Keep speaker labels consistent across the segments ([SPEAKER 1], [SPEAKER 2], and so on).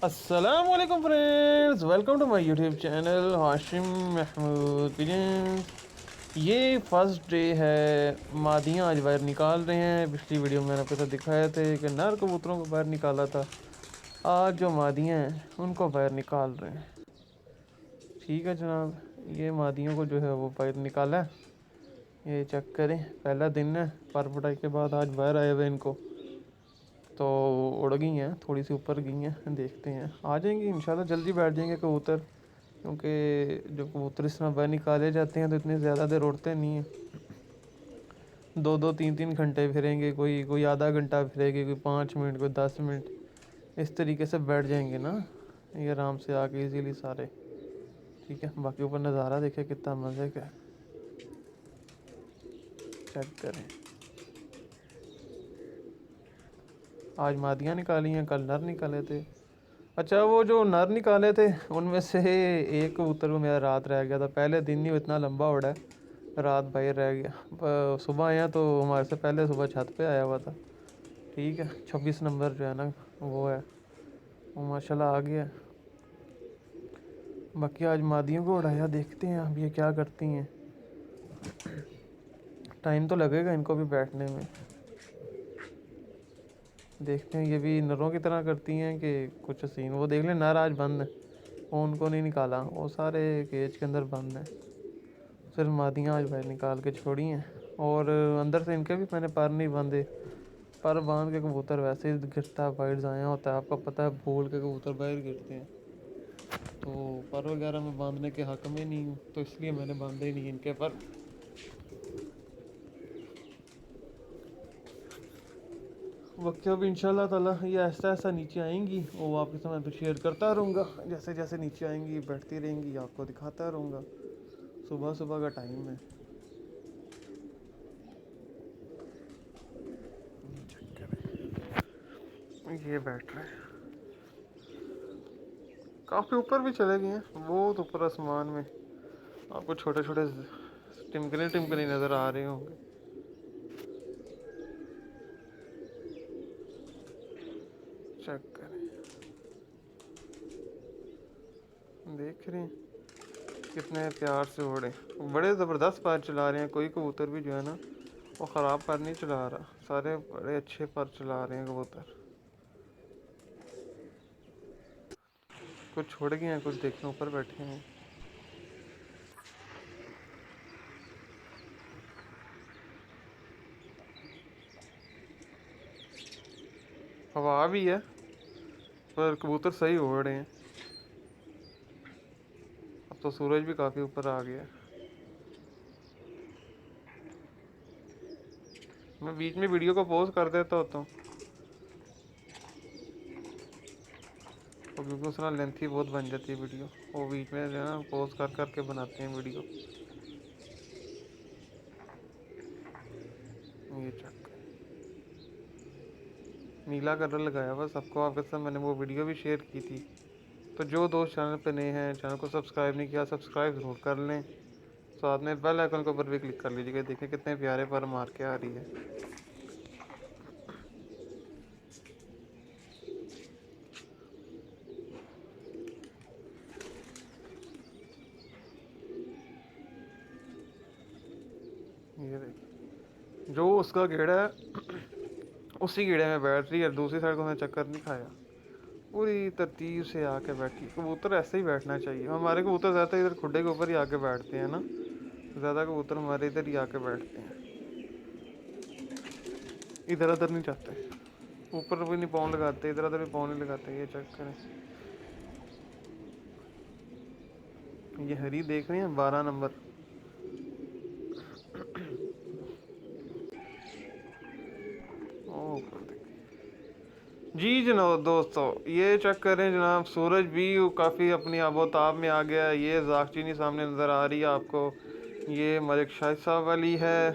[SPEAKER 1] अस्सलामुअलैकुम friends, welcome to my YouTube channel Hashim Mahmood presents. ये first day है। मादियाँ आज बाहर निकाल रहे हैं। पिछली वीडियो में मैंने आपको तो दिखाए थे कि नर कबूतरों को बाहर निकाला था। आज जो मादियाँ हैं उनको बाहर निकाल रहे हैं। ठीक है जनाब, ये मादियों को जो है वो बाहर निकाला है। ये चेक करें, पहला दिन है। पर पटाई के बाद आज बाहर आए हुए इनको तो उड़ गई हैं, थोड़ी सी ऊपर गई हैं। देखते हैं, आ जाएंगी इंशाल्लाह, जल्दी बैठ जाएंगे कबूतर। क्योंकि जब कबूतर इस तरह बाहर निकाले जाते हैं तो इतने ज़्यादा देर उड़ते नहीं हैं। दो दो तीन तीन घंटे फिरेंगे, कोई कोई आधा घंटा फिरेगी, कोई 5 मिनट, कोई 10 मिनट। इस तरीके से बैठ जाएंगे ना, ये आराम से आके इजीली सारे। ठीक है, बाकी ऊपर नज़ारा देखे कितना मज़े का है। चेक करें, आज मादियाँ निकाली हैं, कल नर निकाले थे। अच्छा, वो जो नर निकाले थे उनमें से एक कबूतर को मेरा रात रह गया था। पहले दिन ही वो इतना लंबा उड़ा है, रात बाहर रह गया। सुबह आया तो हमारे से पहले सुबह छत पे आया हुआ था। ठीक है, 26 नंबर जो है ना वो है, वो माशाल्लाह आ गया। बाकी आज मादियों को उड़ाया, देखते हैं अब ये क्या करती हैं। टाइम तो लगेगा इनको भी बैठने में। देखते हैं ये भी नरों की तरह करती हैं कि कुछ सीन। वो देख लें, नर आज बंद है, वो उनको नहीं निकाला, वो सारे केज के अंदर बंद हैं। सिर्फ मादियाँ आज बाहर निकाल के छोड़ी हैं। और अंदर से इनके भी मैंने पर नहीं बांधे। पर बांध के कबूतर वैसे ही गिरता है, बाहर ज़ाया होता है। आपको पता है, भूल के कबूतर बाहर गिरते हैं। तो पर वगैरह मैं बांधने के हक़ में नहीं हूँ, तो इसलिए मैंने बांधे ही नहीं इनके पर। वक्त अब इंशाल्लाह ताला ये ऐसा ऐसा नीचे आएंगी, वो आपके साथ मैं तो शेयर करता रहूँगा। जैसे जैसे नीचे आएंगी बैठती रहेंगी, आपको दिखाता रहूँगा। सुबह सुबह का टाइम है। ये बैठ रहे हैं, काफ़ी ऊपर भी चले गए हैं, बहुत ऊपर आसमान में। आपको छोटे छोटे टिमकने टिमकने नज़र आ रहे होंगे। चेक करें, देख रहे हैं कितने प्यार से उड़े। बड़े ज़बरदस्त पर चला रहे हैं। कोई कबूतर भी जो है ना वो ख़राब पर नहीं चला रहा, सारे बड़े अच्छे पर चला रहे हैं कबूतर। कुछ छोड़ गए हैं, कुछ देखने ऊपर बैठे हैं। हवा भी है पर कबूतर सही उड़ रहे हैं। अब तो सूरज भी काफ़ी ऊपर आ गया है। मैं बीच में वीडियो को पॉज कर देता होता हूँ, तो क्योंकि उस तरह लेंथी बहुत बन जाती है वीडियो। वो बीच में जो है ना पॉज कर करके बनाते हैं वीडियो। ये चेक, नीला कलर लगाया हुआ सबको। आपके साथ मैंने वो वीडियो भी शेयर की थी। तो जो दोस्त चैनल पे नए हैं, चैनल को सब्सक्राइब नहीं किया, सब्सक्राइब ज़रूर कर लें। साथ में बेल आइकन के ऊपर भी क्लिक कर लीजिएगा। देखें कितने प्यारे पर मार के आ रही है। ये देखिए, जो उसका घेड़ा है उसी घेड़े में बैठ रही है, दूसरी साइड को मैं चक्कर नहीं खाया। पूरी तरतीब से आके बैठी। कबूतर ऐसे ही बैठना चाहिए। हमारे कबूतर ज़्यादातर इधर खुड्डे के ऊपर ही आके बैठते हैं ना, ज़्यादा कबूतर हमारे इधर ही आके बैठते हैं, इधर उधर नहीं जाते। ऊपर भी नहीं पाँव लगाते, इधर उधर भी पाँव नहीं लगाते। ये चेक करें, ये हरी देख रहे हैं, 12 नंबर। ओ जी जनाब, दोस्तों ये चेक करें जनाब, सूरज भी काफ़ी अपनी आबोताब में आ गया है। ये जागचीनी सामने नज़र आ रही है आपको, ये मलिक शाह साहब वाली है।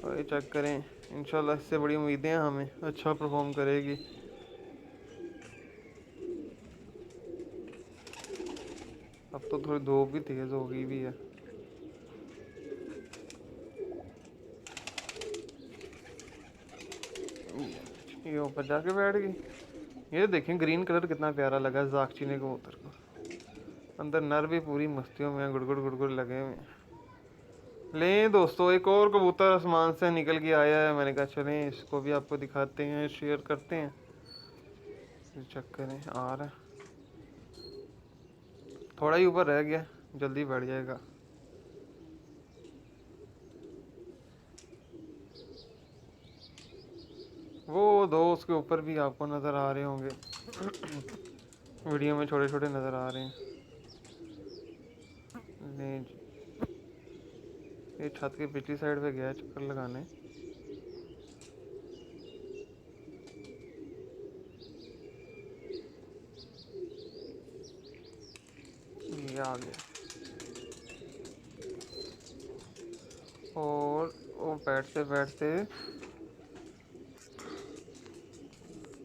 [SPEAKER 1] और ये चेक करें, इंशाल्लाह इससे बड़ी उम्मीदें हैं हमें, अच्छा परफॉर्म करेगी। अब तो थोड़ी धूप भी तेज़ हो गई भी है। ये ऊपर जाके बैठ गई। ये देखें ग्रीन कलर कितना प्यारा लगा जागची ने कबूतर को। अंदर नर भी पूरी मस्तियों में गुड़गुड़ गुड़गुड़ लगे हुए हैं। लें दोस्तों, एक और कबूतर आसमान से निकल के आया है। मैंने कहा चलें इसको भी आपको दिखाते हैं, शेयर करते हैं। चक्कर है आ रहा है, थोड़ा ही ऊपर रह गया, जल्दी बढ़ जाएगा। वो दो उसके ऊपर भी आपको नज़र आ रहे होंगे वीडियो में छोटे छोटे नज़र आ रहे हैं। नहीं जी, ये छत के पिछली साइड पे गया चक्कर लगाने। ये आ गया और वो बैठते बैठते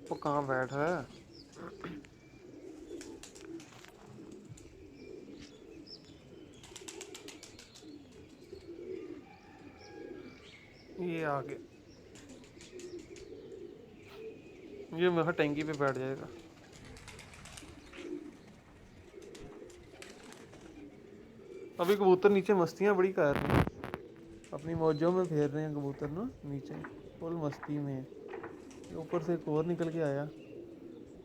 [SPEAKER 1] वो कहाँ बैठ है। ये आ गया, ये मेरा टैंकी पे बैठ जाएगा। अभी कबूतर नीचे मस्तियाँ बड़ी कर रहे हैं, अपनी मौजों में फेर रहे हैं कबूतर ना, नीचे फुल मस्ती में है। ऊपर से एक और निकल के आया।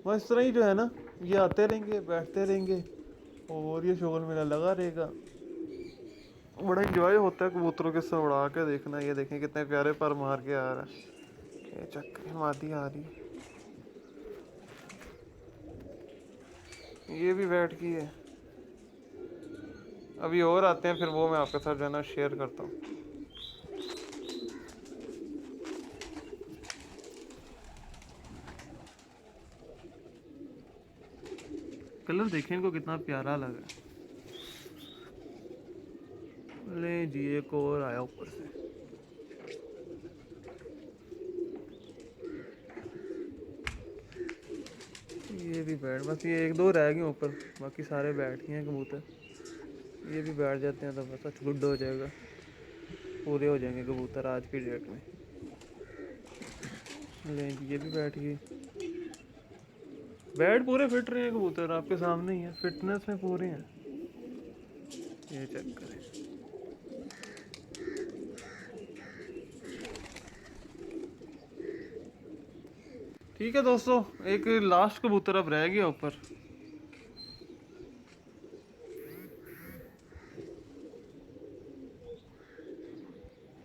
[SPEAKER 1] बस इस तरह ही जो है ना, ये आते रहेंगे बैठते रहेंगे और ये शोगल मेला लगा रहेगा। बड़ा इंजॉय होता है कबूतरों के साथ उड़ा के देखना। ये देखें कितने प्यारे पर मार के आ रहा है। ये चक्कर मादी आ रही है, ये भी बैठ गई है। अभी और आते हैं, फिर वो मैं आपके साथ जो है ना शेयर करता हूँ। कलर देखें इनको कितना प्यारा लगा। ले जी एक और आया ऊपर से। ये भी बैठ, बस ये एक दो रह गए ऊपर, बाकी सारे बैठ गए हैं कबूतर। ये भी बैठ जाते हैं तो बस अच्छा गुड हो जाएगा, पूरे हो जाएंगे कबूतर आज की डेट में। ले जी ये भी बैठ गई। बैठ पूरे फिट रहे हैं कबूतर, आपके सामने ही है, फिटनेस में पूरे हैं। ये चेक करें। ठीक है दोस्तों, एक लास्ट कबूतर अब रह गया ऊपर।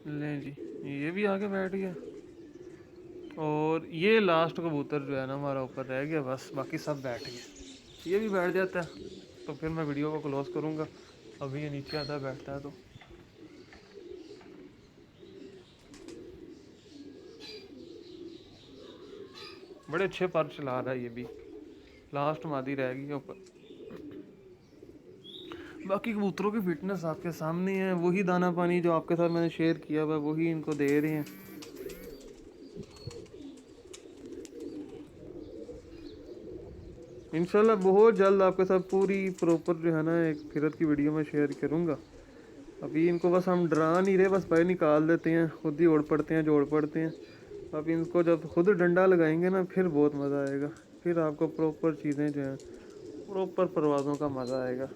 [SPEAKER 1] ले जी ये भी आके बैठ गया और ये लास्ट कबूतर जो है ना हमारा ऊपर रह गया, बस बाकी सब बैठ गए। ये भी बैठ जाता है तो फिर मैं वीडियो को क्लोज करूँगा। अभी ये नीचे आता बैठता है तो बड़े अच्छे पर चला रहा है। ये भी लास्ट मादी रह गई ऊपर। बाकी कबूतरों की फिटनेस आपके सामने है, वही दाना पानी जो आपके साथ मैंने शेयर किया हुआ वही इनको दे रहे हैं। इंशाल्लाह बहुत जल्द आपके साथ पूरी प्रॉपर जो है ना एक फिरत की वीडियो में शेयर करूँगा। अभी इनको बस हम डरा नहीं रहे, बस पैर निकाल देते हैं, खुद ही उड़ पड़ते हैं, जोड़ पड़ते हैं। अब इनको जब खुद डंडा लगाएंगे ना फिर बहुत मज़ा आएगा, फिर आपको प्रॉपर चीज़ें जो हैं प्रॉपर परवाज़ों का मज़ा आएगा।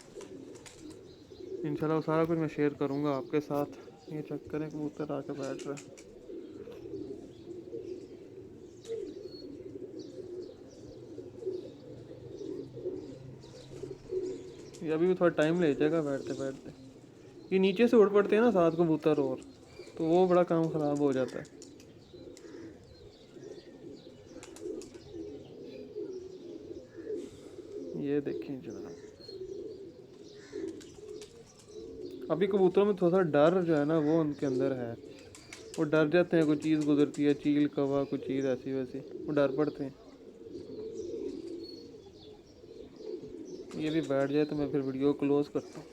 [SPEAKER 1] इंशाल्लाह वो सारा कुछ मैं शेयर करूँगा आपके साथ। ये चक्कर है कबूतर आके बैठ रहा है। ये अभी भी थोड़ा टाइम ले जाएगा बैठते बैठते। ये नीचे से उड़ पड़ते हैं ना साथ कबूतर, और तो वो बड़ा काम ख़राब हो जाता है। ये देखें जनाब, अभी कबूतरों में थोड़ा सा डर जो है ना वो उनके अंदर है। वो डर जाते हैं, कोई चीज़ गुजरती है, चील कौवा कोई चीज़ ऐसी वैसी, वो डर पड़ते हैं। ये भी बैठ जाए तो मैं फिर वीडियो क्लोज करता हूँ।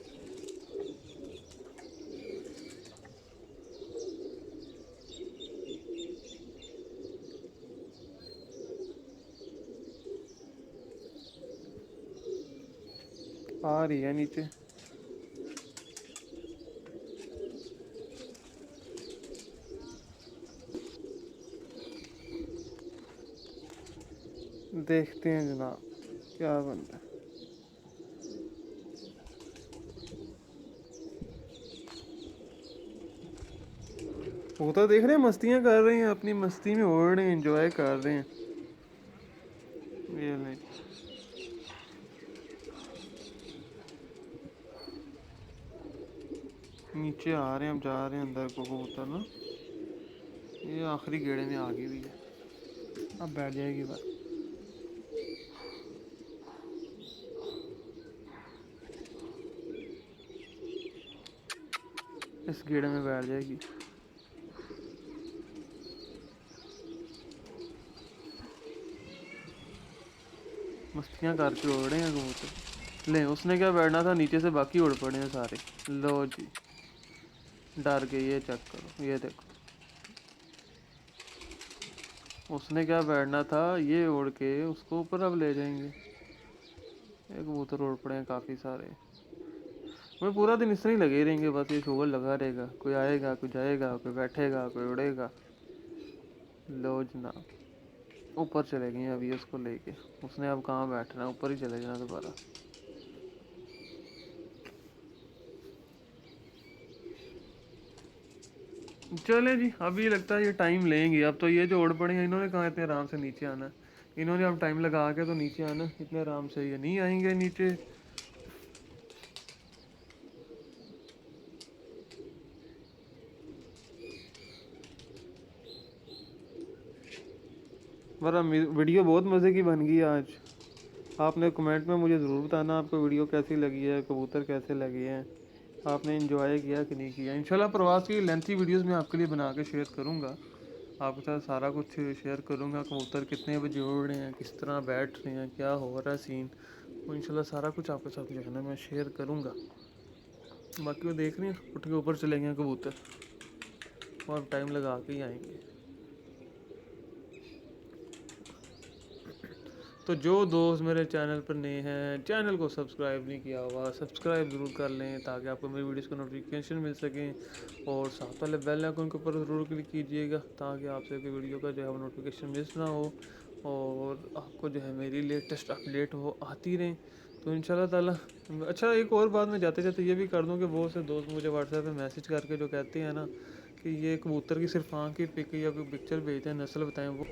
[SPEAKER 1] आ रही है नीचे। देखते हैं जनाब क्या बनता है। वो तो देख रहे हैं मस्तियाँ कर रहे हैं, अपनी मस्ती में उड़ रहे हैं, एंजॉय कर रहे हैं। ये नहीं, नीचे आ रहे हैं, हम जा रहे हैं अंदर को कबूतर ना। ये आखिरी गेड़े में आ गई हुई है, अब बैठ जाएगी बस। इस गेड़े में बैठ जाएगी। मस्तियाँ करके उड़ रहे हैं कबूतर। ले उसने क्या बैठना था, नीचे से बाकी उड़ पड़े हैं सारे। लो जी, डर गए। ये चेक करो, ये देखो, उसने क्या बैठना था, ये उड़ के उसको ऊपर अब ले जाएंगे। ये कबूतर उड़ पड़े हैं काफ़ी सारे। मैं पूरा दिन इससे ही लगे रहेंगे, बस ये शोर लगा रहेगा। कोई आएगा, कोई जाएगा, कोई बैठेगा, कोई उड़ेगा। लो जनाब, ऊपर चले गए अभी उसको लेके। उसने अब कहाँ बैठना, ऊपर ही चले जाना दोबारा। चले जी, अभी लगता है ये टाइम लेंगे। अब तो ये जो उड़ पड़े हैं, इन्होंने कहाँ इतने आराम से नीचे आना। इन्होंने अब टाइम लगा के तो नीचे आना, इतने आराम से ये नहीं आएंगे नीचे। वरना वीडियो बहुत मज़े की बन गई आज। आपने कमेंट में मुझे ज़रूर बताना आपको वीडियो कैसी लगी है, कबूतर कैसे लगे हैं, आपने इंजॉय किया कि नहीं किया। इंशाल्लाह प्रवास की लेंथी वीडियोस मैं आपके लिए बना के शेयर करूँगा। आपके साथ सारा कुछ शेयर करूँगा, कबूतर कितने बजे उड़ रहे हैं, किस तरह बैठ रहे हैं, क्या हो रहा है सीन, वो इंशाल्लाह सारा कुछ आपके साथ जो है ना मैं शेयर करूँगा। बाकी वो देख रहे हैं, उठ के ऊपर चले गए कबूतर और टाइम लगा के ही आएंगे। तो जो दोस्त मेरे चैनल पर नए हैं, चैनल को सब्सक्राइब नहीं किया हुआ, सब्सक्राइब ज़रूर कर लें ताकि आपको मेरी वीडियोस का नोटिफिकेशन मिल सकें। और साथ वाले बेल आइकन के ऊपर ज़रूर क्लिक कीजिएगा ताकि आपसे कोई वीडियो का जो है वो नोटिफिकेशन मिस ना हो और आपको जो है मेरी लेटेस्ट अपडेट वो आती रहें। तो इंशाल्लाह ताला। अच्छा, एक और बात मैं जाते जाते ये भी कर दूँ कि बहुत से दोस्त मुझे व्हाट्सएप पर मैसेज करके जो कहते हैं ना कि ये कबूतर की सिर्फ आँख की पिक या कोई पिक्चर भेजते हैं, नस्ल बताएँ, वो